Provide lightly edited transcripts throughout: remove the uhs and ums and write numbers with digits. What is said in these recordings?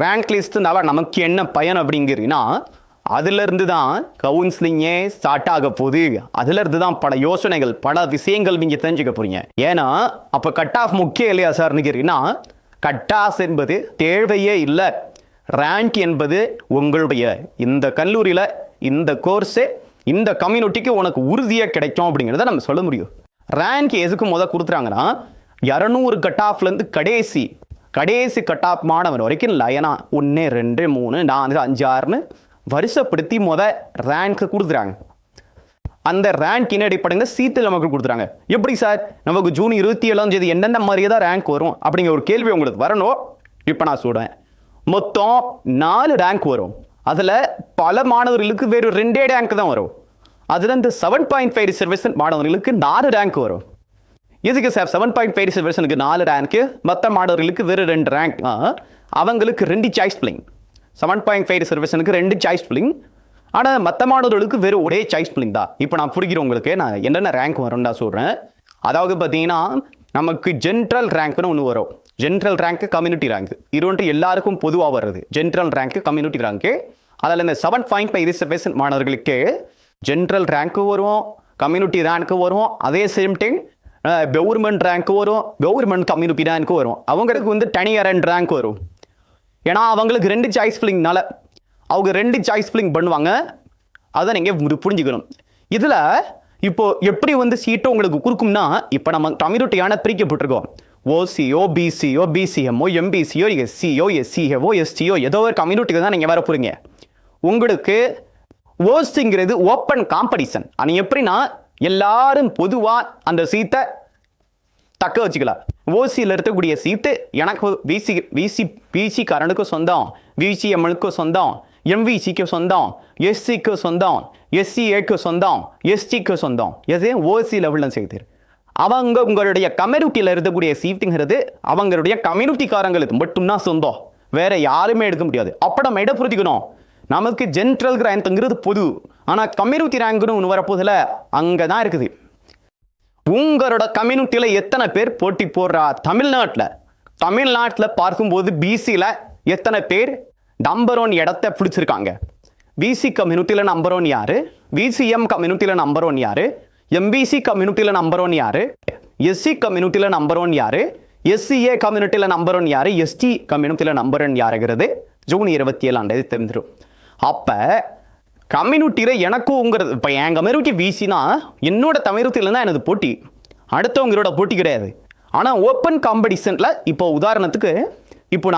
Rank லிஸ்ட்னால நமக்கு என்ன பயன் அப்படிங்கிறீங்கன்னா, அதிலிருந்து தான் கவுன்சிலிங்கே ஸ்டார்ட் ஆக போகுது. அதிலிருந்து தான் பல யோசனைகள், பல விஷயங்கள் நீங்க தெரிஞ்சுக்க போறீங்க. ஏன்னா அப்ப கட் ஆஃப் முக்கியம் இல்லையா சார்னு கேட்டீங்கன்னா, கட் ஆஃப் என்பது தேவையே இல்லை. ரேங்க் என்பது உங்களுடைய இந்த கல்லூரியில் இந்த கோர்ஸு இந்த கம்யூனிட்டிக்கு உனக்கு உறுதியாக கிடைக்கும் அப்படிங்கிறத நம்ம சொல்ல முடியும். ரேங்க் எதுக்கு கொடுத்துறாங்கன்னா, 200 கட் ஆஃப்லேருந்து கடைசி கட் ஆஃப் மாணவர் வரைக்கும் லயனா 1 2 3 4 5 6ன்னு வருஷப்படுத்தி ரேங்க் கொடுத்துறாங்க. அந்த ரேங்க் அடிப்படையில் சீட்டு நமக்கு கொடுத்துறாங்க. எப்படி சார் நமக்கு ஜூன் 27ஆம் தேதி எந்தெந்த மாதிரியே தான் ரேங்க் வரும் அப்படிங்கிற ஒரு கேள்வி உங்களுக்கு வரணும். இப்போ நான் சொல்கிறேன். மொத்தம் 4 ரேங்க் வரும். அதில் பல மாணவர்களுக்கு வெறும் 2 ரேங்க் தான் வரும். அதில் இந்த 7.5 ரிசர்வேஷன் மாணவர்களுக்கு 4 ரேங்க் வரும். எதுக்கு சார் 7.5 ரிசர்வேஷனுக்கு 4 ரேங்க்கு, மற்ற மாணவர்களுக்கு வெறும் 2 ரேங்க்? அவங்களுக்கு 2 சாய்ஸ் பிள்ளைங்க. 7.5 ரிசர்வேஷனுக்கு 2 சாய்ஸ் பிள்ளைங்க. ஆனால் மற்ற மாணவர்களுக்கு வெறும் ஒரே சாய்ஸ் பிள்ளைங்க தான். இப்போ நான் புரிகிறேன் உங்களுக்கு. நான் என்னென்ன ரேங்க் வரும்னு தான் சொல்கிறேன். அதாவது பார்த்தீங்கன்னா, நமக்கு ஜென்ரல் ரேங்க்னு ஒன்று வரும். ஜென்ரல் ரேங்க், கம்யூனிட்டி ரேங்க், இது ஒன்று எல்லாருக்கும் பொதுவாக வருது. General rank, community rank. அதில் இந்த 7.5 ரிசர்வேஷன் மாணவர்களுக்கு ஜென்ரல் ரேங்க்கு வரும், கம்யூனிட்டி ரேங்க்கு வரும். அதே சேம் டைம் கவர்மெண்ட் ரேங்க்கு வரும், கவர்மெண்ட் கம்யூனிட்டி ரேங்க்கு வரும். அவங்களுக்கு தனியாக 2 ரேங்க் வரும். ஏன்னா அவங்களுக்கு 2 சாய்ஸ் ஃபில்லிங்னால அவங்க 2 சாய்ஸ் ஃபில்லிங் பண்ணுவாங்க. அதை நீங்கள் புரிஞ்சுக்கணும். இதில் இப்போ எப்படி சீட்டை உங்களுக்கு கொடுக்கும்னா, இப்போ நம்ம கம்யூனிட்டியான பிரிக்கப்பட்டிருக்கோம். ஓசியோ, பிசியோ, பிசிஎம்ஓ, எம்பிசியோ, எஸ்சியோ, எஸ்சிஓ, எஸ்டியோ, ஏதோ ஒரு கம்யூனிட்டிக்கு தான் நீங்கள் வர போகிறீங்க. உங்களுக்கு ஓசிங்கிறது ஓப்பன் காம்படிஷன். அது எப்படின்னா, எல்லாரும் பொதுவாக அந்த சீட்டை தக்க வச்சுக்கலாம். ஓசியில் இருக்கக்கூடிய சீட்டு எனக்கு பிசிக்காரனுக்கு சொந்தம், விசிஎம்னுக்கு சொந்தம், எம்விசிக்கு சொந்தம், எஸ்சிக்கு சொந்தம், எஸ்சிஏக்கு சொந்தம், எஸ்டிக்கு சொந்தம். எது ஓசி லெவலில் செய்து அவங்க உங்களுடைய கம்யூனிட்டியில் இருக்கக்கூடிய சீட்டுங்கிறது அவங்களுடைய கம்யூனிட்டிக்காரங்களுக்கு மட்டும்தான் சொந்தம். வேற யாருமே எடுக்க முடியாது. அப்போ நம்ம இடம் புரிஞ்சுக்கணும். நமக்கு ஜென்ரல் ரேங்க்ங்கிறது பொது. ஆனால் கம்யூனிட்டி ரேங்க்னு ஒன்று வரப்போதில் அங்கே தான் இருக்குது. உங்களோட கம்யூனிட்டியில் எத்தனை பேர் போட்டி போடுறா? தமிழ்நாட்டில் பார்க்கும்போது பிசியில் எத்தனை பேர் நம்பர் 1 இடத்தை பிடிச்சிருக்காங்க? பிசி கம்யூனிட்டியில் நம்பர் 1 யாரு? பிசிஎம் கம்யூனிட்டியில் நம்பர் 1 யாரு? எம்பிசி கம்யூனிட்டியில் நம்பர் 1 யாரு? எஸ்சி கம்யூனிட்டியில் நம்பர் 1 யாரு? எஸ்சிஏ கம்யூனிட்டியில் நம்பர் 1 யாரு? எஸ்டி கம்யூனிட்டியில் நம்பர் 1 யாருங்கிறது ஜூன் 27ஆம் தேதி தெரிஞ்சிடும். அப்போ கம்யூனிட்டியில் எனக்குங்கிறது, இப்போ என் கம்யூனிட்டி பிசினா என்னோட கம்யூனிட்டியில் தான் எனது போட்டி, அடுத்தவங்களோட போட்டி கிடையாது. ஆனால் ஓப்பன் காம்படிஷனில் இப்போ உதாரணத்துக்கு இப்போ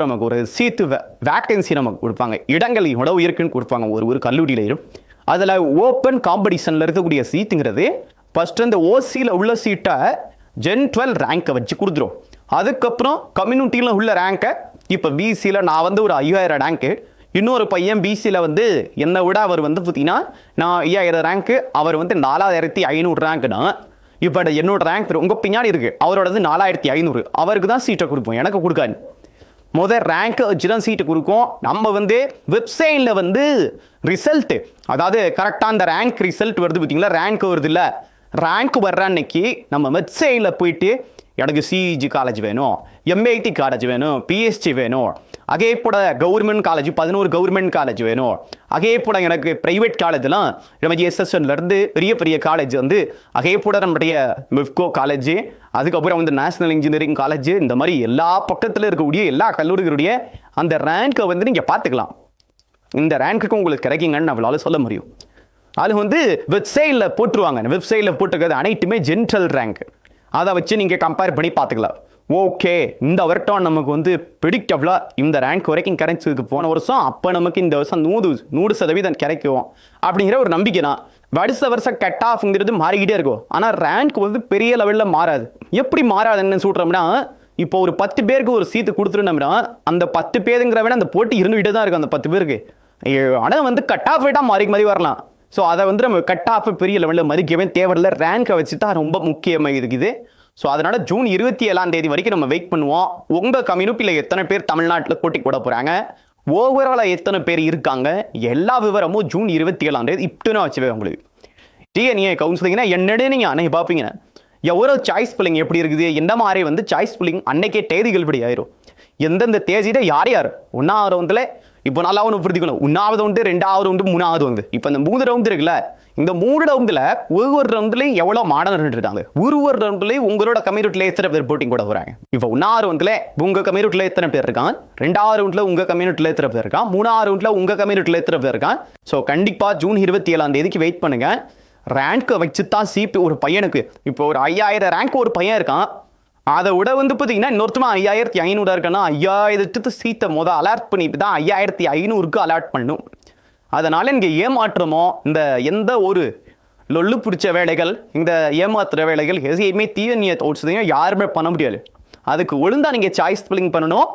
நமக்கு ஒரு சீட்டு வேக்கன்சி நமக்கு கொடுப்பாங்க. இடங்கள் இவ்வளவு இருக்குன்னு கொடுப்பாங்க ஒரு கல்லூரியிலையும். அதில் ஓப்பன் காம்படிஷனில் இருக்கக்கூடிய சீட்டுங்கிறது ஃபஸ்ட்டு அந்த ஓசியில் உள்ள சீட்டை ஜென் 12 ரேங்கை வச்சு கொடுத்துரும். அதுக்கப்புறம் கம்யூனிட்டியில் உள்ள ரேங்கை இப்போ பிசியில் நான் ஒரு 5000 ரேங்க்கு, இன்னொரு பையன் பிசியில் என்னை விட அவர் பார்த்தீங்கன்னா நான் 5000 ரேங்க்கு, அவர் 4500 ரேங்க்குனா, இப்போ என்னோட ரேங்க் உங்கள் பின்னாடி இருக்குது, அவரோடது 4500, அவருக்கு தான் சீட்டை கொடுப்போம், எனக்கு கொடுக்காது. முதல் ரேங்க்கை வச்சு தான் சீட்டு கொடுக்கும். நம்ம வெப்சைட்டில் ரிசல்ட்டு, அதாவது கரெக்டாக அந்த ரேங்க் ரிசல்ட் வருது பார்த்தீங்களா, ரேங்க் வருது இல்லை, ரேங்க் வர்ற அன்னைக்கு நம்ம வெப்சைட்டில் போயிட்டு எனக்கு சிஇஜி காலேஜ் வேணும், எம்ஐடி காலேஜ் வேணும், பிஎஸ்சி வேணும், அதே போல் கவர்மெண்ட் காலேஜ் 11 கவர்மெண்ட் காலேஜ் வேணும், அதே போல் எனக்கு ப்ரைவேட் காலேஜ்லாம் நம்ம எஸ்எஸ்என்லேருந்து பெரிய பெரிய காலேஜ் அதே போல் நம்முடைய மிஃப்கோ காலேஜ், அதுக்கப்புறம் நேஷனல் இன்ஜினியரிங் காலேஜ், இந்த மாதிரி எல்லா பக்கத்தில் இருக்கக்கூடிய எல்லா கல்லூரிகளுடைய அந்த ரேங்க்கை நீங்கள் பார்த்துக்கலாம். இந்த ரேங்க்குக்கு உங்களுக்கு கிடைக்குங்கன்னு நம்மளால சொல்ல முடியும். அது வெப்சைட்டில் போட்டுருவாங்க. வெப்சைட்டில் போட்டுருக்கிறது அனைத்துமே ஜென்ரல் ரேங்க். அதை வச்சு நீங்கள் கம்பேர் பண்ணி பார்த்துக்கலாம். ஓகே, இந்த வருடம் நமக்கு ப்ரிடிக்டபிளாக இந்த ரேங்க் வரைக்கும் கிடைச்சதுக்கு போன வருஷம், அப்போ நமக்கு இந்த வருஷம் 100% கிடைக்கும் அப்படிங்கிற ஒரு நம்பிக்கை தான். வருஷம் கட் ஆஃப்ங்கிறது மாறிக்கிட்டே இருக்கும். ஆனால் ரேங்க் பெரிய லெவலில் மாறாது. எப்படி மாறாதுன்னு சொல்கிறோம்னா, இப்போ ஒரு 10 பேருக்கு ஒரு சீட்டு கொடுத்துருந்தோம்னா அந்த 10 பேருங்கிற விட அந்த போட்டி இருந்துகிட்டே தான் இருக்கும் அந்த 10 பேருக்கு. ஆனால் கட் ஆஃப் ரேட்டாக மாறி வரலாம். ஸோ அதை நம்ம கட் ஆஃப் பெரிய லெவலில் மதிக்கவே தேவையில்லை. ரேங்கை வச்சு தான் ரொம்ப முக்கியமாக இருக்குது. ஸோ அதனால் ஜூன் 27ஆம் தேதி வரைக்கும் நம்ம வெயிட் பண்ணுவோம். உங்கள் கம்யூனிட்டியில் எத்தனை பேர் தமிழ்நாட்டில் போட்டி போட போகிறாங்க, ஓவராலாக எத்தனை பேர் இருக்காங்க, எல்லா விவரமும் ஜூன் 27ஆம் தேதி இப்படின்னு வச்சுவே உங்களுக்கு. டிஎன்ஏ கவுன்சிலிங்னா என்னன்னு நீங்கள் அன்னைக்கு பார்ப்பீங்க. எவ்வளோ சாய்ஸ் பில்லிங் எப்படி இருக்குது, எந்த மாதிரி சாய்ஸ் பில்லிங் அன்னைக்கே தேதிகள் படி ஆயிரும். எந்தெந்த தேதியில யார் யார் 1வது ரவுண்டில் இப்போ நல்லா ஒன்று புரிஞ்சுக்கணும். 1வது ரவுண்டு, 2வது ரவுண்டு, 3வது ரவுண்டு. இப்போ இந்த 3 ரவுண்டு இருக்குல்ல, இந்த 3 ரவுண்டில் ஒவ்வொரு ரவுண்டுலையும் எவ்வளோ மாடலர் இருக்காங்க. ஒரு ரவுண்டுலையும் உங்களோட கம்யூனிட்டியில் எத்தனை பேர் போட்டிங் கூட வராங்க. இப்போ 1வது ரவுண்டில் உங்கள் கம்யூனிட்டியில் எத்தனை பேர் இருக்காங்க, 2வது ரவுண்டில் உங்கள் கம்யூனிட்டியில் எத்தனை பேர் இருக்கான், 3வது ரவுண்டில் உங்கள் கம்யூனிட்டியில் எத்தனை பேர் இருக்கான். ஸோ கண்டிப்பாக ஜூன் 27 வெயிட் பண்ணுங்க. ரேங்கை வச்சு தான் சீட்டு ஒரு பையனுக்கு. இப்போ ஒரு 5000 ரேங்க் ஒரு பையன் இருக்கான், அதை விட பார்த்தீங்கன்னா இன்னொருத்தமா 5500 இருக்குன்னா 5000 சீட்டை அலர்ட் பண்ணிட்டு தான் 5500க்கு அலர்ட் பண்ணும். அதனால இங்கே ஏமாற்றமோ இந்த எந்த ஒரு லொல்லு பிடிச்ச வேலைகள், இந்த ஏமாத்துற வேலைகள் எதையுமே தீவனிய தோட்சதையும் யாருமே பண்ண முடியாது. அதுக்கு ஒழுங்கா நீங்கள் சாய்ஸ் ஃபில்லிங் பண்ணணும்.